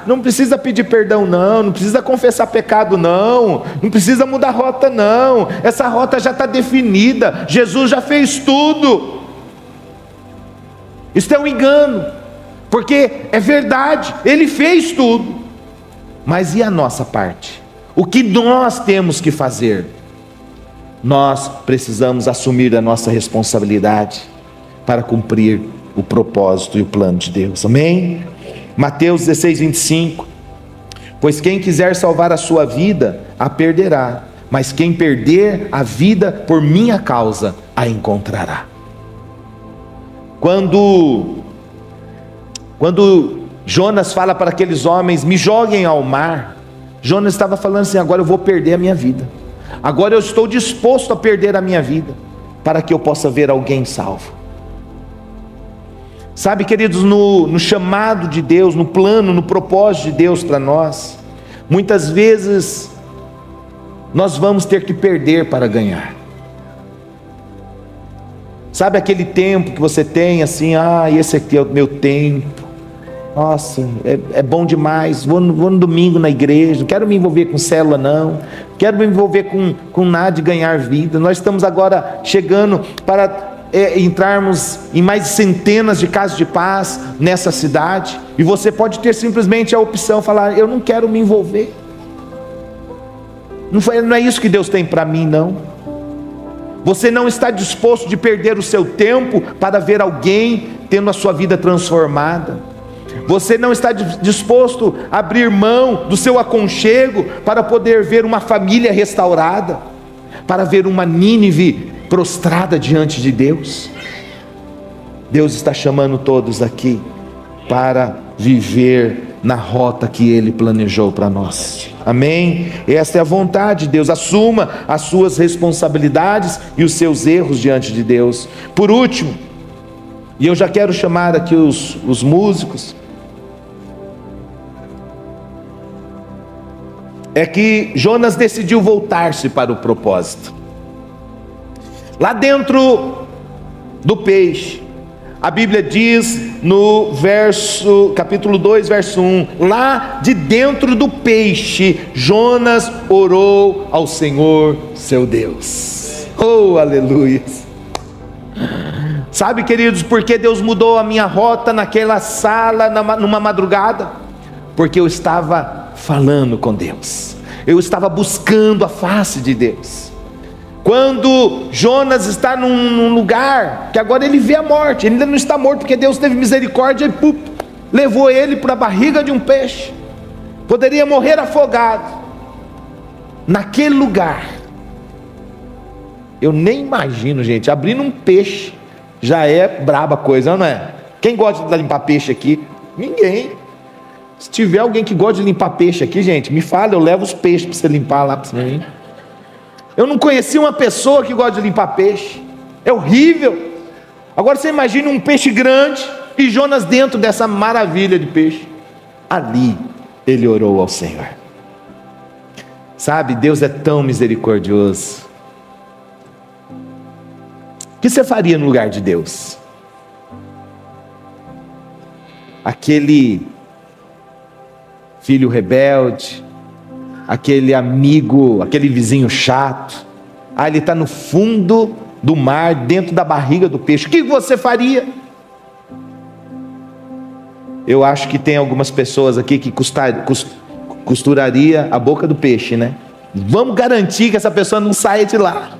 Speaker 1: não precisa pedir perdão não precisa confessar pecado não precisa mudar rota não, essa rota já está definida, Jesus já fez tudo. Isso é um engano, porque é verdade, Ele fez tudo, mas e a nossa parte? O que nós temos que fazer? Nós precisamos assumir a nossa responsabilidade para cumprir o propósito e o plano de Deus, amém? Mateus 16, 25: pois quem quiser salvar a sua vida, a perderá, mas quem perder a vida por minha causa, a encontrará. Quando Jonas fala para aqueles homens: me joguem ao mar, Jonas estava falando assim: agora eu vou perder a minha vida, agora eu estou disposto a perder a minha vida, para que eu possa ver alguém salvo. Sabe, queridos, no chamado de Deus, no plano, no propósito de Deus para nós, muitas vezes nós vamos ter que perder para ganhar. Sabe aquele tempo que você tem assim: esse aqui é o meu tempo, nossa, é bom demais, vou no domingo na igreja, não quero me envolver com célula não quero me envolver com nada de ganhar vida. Nós estamos agora chegando para entrarmos em mais de centenas de casas de paz nessa cidade, e você pode ter simplesmente a opção de falar: eu não quero me envolver, não é isso que Deus tem para mim não. Você não está disposto de perder o seu tempo para ver alguém tendo a sua vida transformada. Você não está disposto a abrir mão do seu aconchego para poder ver uma família restaurada, para ver uma Nínive prostrada diante de Deus. Deus está chamando todos aqui para viver na rota que Ele planejou para nós, amém? Esta é a vontade de Deus. Assuma as suas responsabilidades e os seus erros diante de Deus. Por último, e eu já quero chamar aqui os músicos, é que Jonas decidiu voltar-se para o propósito. Lá dentro do peixe, a Bíblia diz no capítulo 2, verso 1, lá de dentro do peixe, Jonas orou ao Senhor seu Deus. Oh, aleluia! Sabe, queridos, por que Deus mudou a minha rota naquela sala, numa madrugada? Porque eu estava falando com Deus, eu estava buscando a face de Deus. Quando Jonas está num lugar que agora ele vê a morte, ele ainda não está morto porque Deus teve misericórdia e levou ele para a barriga de um peixe, poderia morrer afogado. Naquele lugar, eu nem imagino, gente, abrindo um peixe já é braba a coisa, não é? Quem gosta de limpar peixe aqui? Ninguém. Se tiver alguém que gosta de limpar peixe aqui, gente, me fala, eu levo os peixes para você limpar lá para você. Eu não conheci uma pessoa que gosta de limpar peixe, é horrível. Agora você imagina um peixe grande e Jonas dentro dessa maravilha de peixe. Ali ele orou ao Senhor. Sabe, Deus é tão misericordioso. O que você faria no lugar de Deus? Aquele filho rebelde, aquele amigo, aquele vizinho chato, ele está no fundo do mar, dentro da barriga do peixe. O que você faria? Eu acho que tem algumas pessoas aqui que costuraria a boca do peixe, né? Vamos garantir que essa pessoa não saia de lá.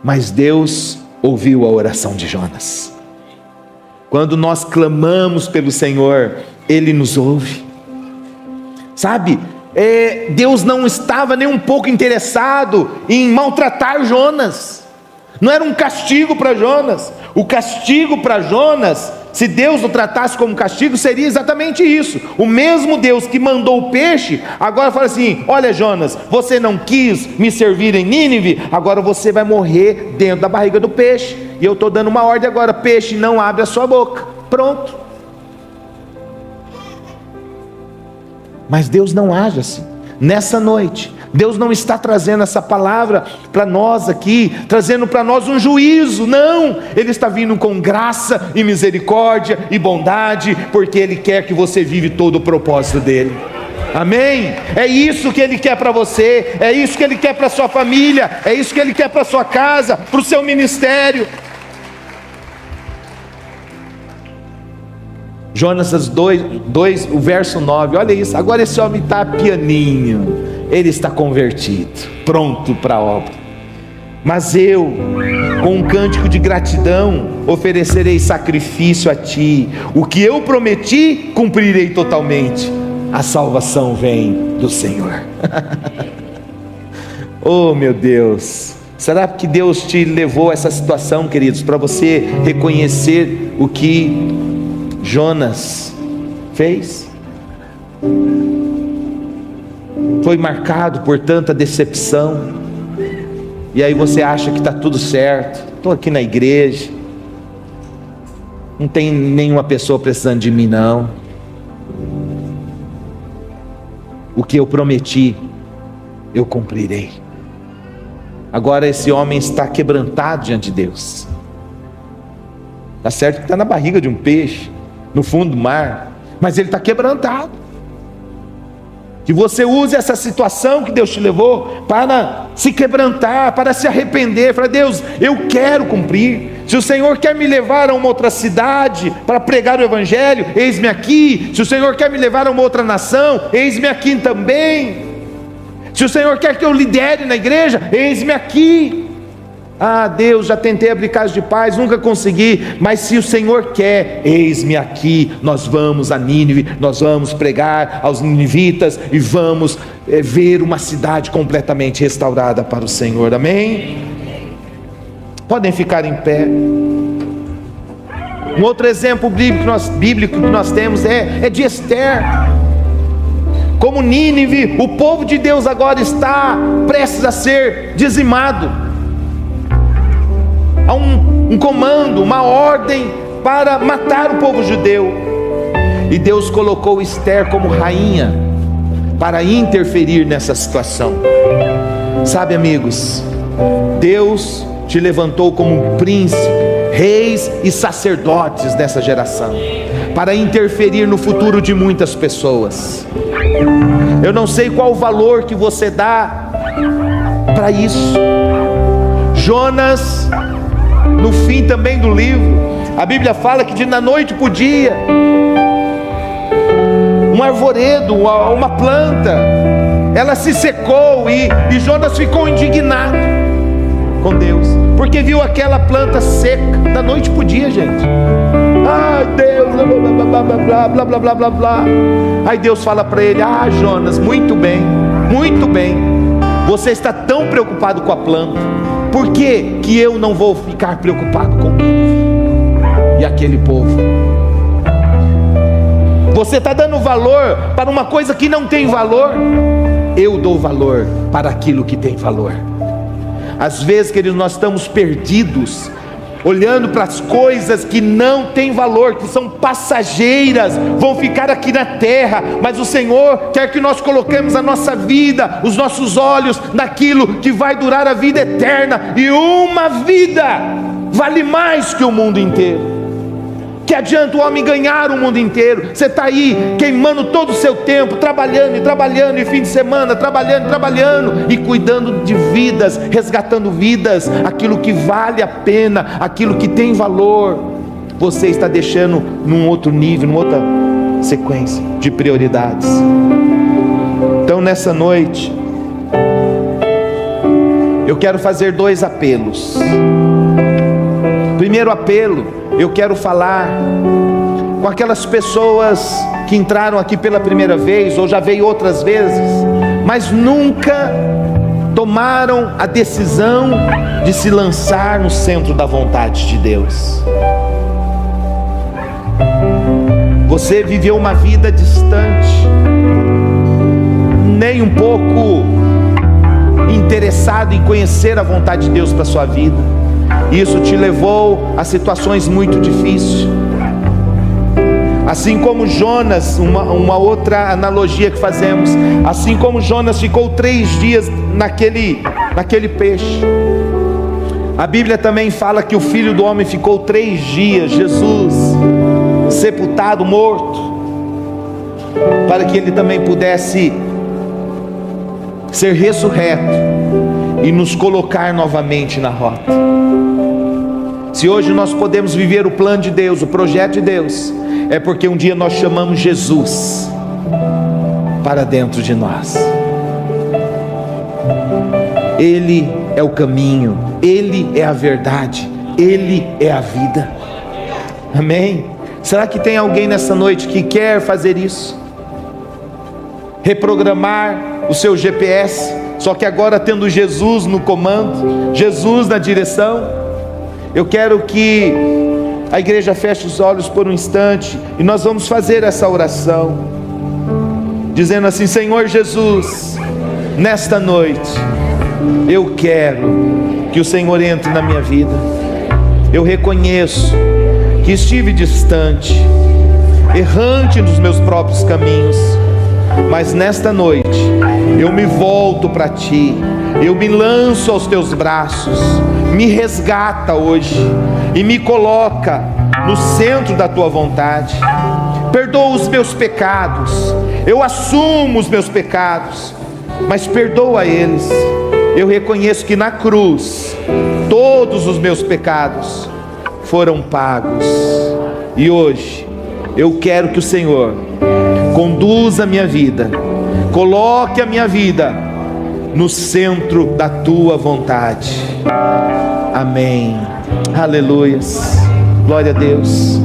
Speaker 1: Mas Deus ouviu a oração de Jonas. Quando nós clamamos pelo Senhor, Ele nos ouve. Sabe, Deus não estava nem um pouco interessado em maltratar Jonas. Não era um castigo para Jonas. O castigo para Jonas, se Deus o tratasse como castigo, seria exatamente isso. O mesmo Deus que mandou o peixe, agora fala assim: olha Jonas, você não quis me servir em Nínive, agora você vai morrer dentro da barriga do peixe. E eu estou dando uma ordem agora: peixe, não abre a sua boca. Pronto. Mas Deus não age assim. Nessa noite, Deus não está trazendo essa palavra para nós aqui, trazendo para nós um juízo, não. Ele está vindo com graça e misericórdia e bondade, porque Ele quer que você vive todo o propósito dEle. Amém? É isso que Ele quer para você, é isso que Ele quer para a sua família, é isso que Ele quer para a sua casa, para o seu ministério. Jonas 2, o verso 9, olha isso. Agora esse homem está pianinho, ele está convertido, pronto para a obra. Mas eu, com um cântico de gratidão, oferecerei sacrifício a ti. O que eu prometi, cumprirei totalmente. A salvação vem do Senhor. Oh meu Deus, será que Deus te levou a essa situação, queridos, para você reconhecer o que Jonas fez? Foi marcado por tanta decepção, e aí você acha que está tudo certo. Estou aqui na igreja, não tem nenhuma pessoa precisando de mim não. O que eu prometi, eu cumprirei. Agora esse homem está quebrantado diante de Deus. Está certo que está na barriga de um peixe, no fundo do mar, mas ele está quebrantado. Que você use essa situação que Deus te levou para se quebrantar, para se arrepender. Para Deus, eu quero cumprir. Se o Senhor quer me levar a uma outra cidade para pregar o Evangelho, eis-me aqui. Se o Senhor quer me levar a uma outra nação, eis-me aqui também. Se o Senhor quer que eu lidere na igreja, eis-me aqui. Ah Deus, já tentei abrir casa de paz, nunca consegui. Mas se o Senhor quer, eis-me aqui. Nós vamos a Nínive, nós vamos pregar aos ninivitas e vamos ver uma cidade completamente restaurada para o Senhor. Amém? Podem ficar em pé. Um outro exemplo bíblico que nós temos é de Esther. Como Nínive, o povo de Deus agora está prestes a ser dizimado. Há um comando, uma ordem para matar o povo judeu, e Deus colocou Esther como rainha para interferir nessa situação. Sabe, amigos, Deus te levantou como príncipe, reis e sacerdotes dessa geração, para interferir no futuro de muitas pessoas. Eu não sei qual o valor que você dá para isso. Jonas, no fim também do livro, a Bíblia fala que da noite para o dia, um arvoredo, uma planta, ela se secou e Jonas ficou indignado com Deus, porque viu aquela planta seca da noite para o dia, gente. Ai, Deus, blá blá blá blá blá blá blá blá. Aí Deus fala para ele: ah, Jonas, muito bem, você está tão preocupado com a planta, por que que eu não vou ficar preocupado com Nínive e aquele povo? Você está dando valor para uma coisa que não tem valor. Eu dou valor para aquilo que tem valor. Às vezes, queridos, nós estamos perdidos, olhando para as coisas que não têm valor, que são passageiras, vão ficar aqui na terra, mas o Senhor quer que nós coloquemos a nossa vida, os nossos olhos naquilo que vai durar a vida eterna, e uma vida vale mais que o mundo inteiro. Que adianta o homem ganhar o mundo inteiro? Você está aí queimando todo o seu tempo, trabalhando e fim de semana, trabalhando e cuidando de vidas, resgatando vidas, aquilo que vale a pena, aquilo que tem valor, você está deixando num outro nível, numa outra sequência de prioridades. Então nessa noite, eu quero fazer 2 apelos. Primeiro apelo, eu quero falar com aquelas pessoas que entraram aqui pela primeira vez, ou já veio outras vezes, mas nunca tomaram a decisão de se lançar no centro da vontade de Deus. Você viveu uma vida distante, nem um pouco interessado em conhecer a vontade de Deus para a sua vida. Isso te levou a situações muito difíceis. Assim como Jonas, uma outra analogia que fazemos, assim como Jonas ficou 3 dias naquele peixe, a Bíblia também fala que o Filho do Homem ficou 3 dias, Jesus, sepultado, morto, para que ele também pudesse ser ressurreto e nos colocar novamente na rota. Se hoje nós podemos viver o plano de Deus, o projeto de Deus, é porque um dia nós chamamos Jesus para dentro de nós. Ele é o caminho, Ele é a verdade, Ele é a vida. Amém? Será que tem alguém nessa noite que quer fazer isso? Reprogramar o seu GPS, só que agora tendo Jesus no comando, Jesus na direção. Eu quero que a igreja feche os olhos por um instante, e nós vamos fazer essa oração, dizendo assim: Senhor Jesus, nesta noite, eu quero que o Senhor entre na minha vida. Eu reconheço que estive distante, errante nos meus próprios caminhos, mas nesta noite, eu me volto para Ti, eu me lanço aos Teus braços. Me resgata hoje e me coloca no centro da Tua vontade. Perdoa os meus pecados, eu assumo os meus pecados, mas perdoa eles. Eu reconheço que na cruz todos os meus pecados foram pagos, e hoje eu quero que o Senhor conduza a minha vida, coloque a minha vida no centro da Tua vontade. Amém. Aleluias. Glória a Deus.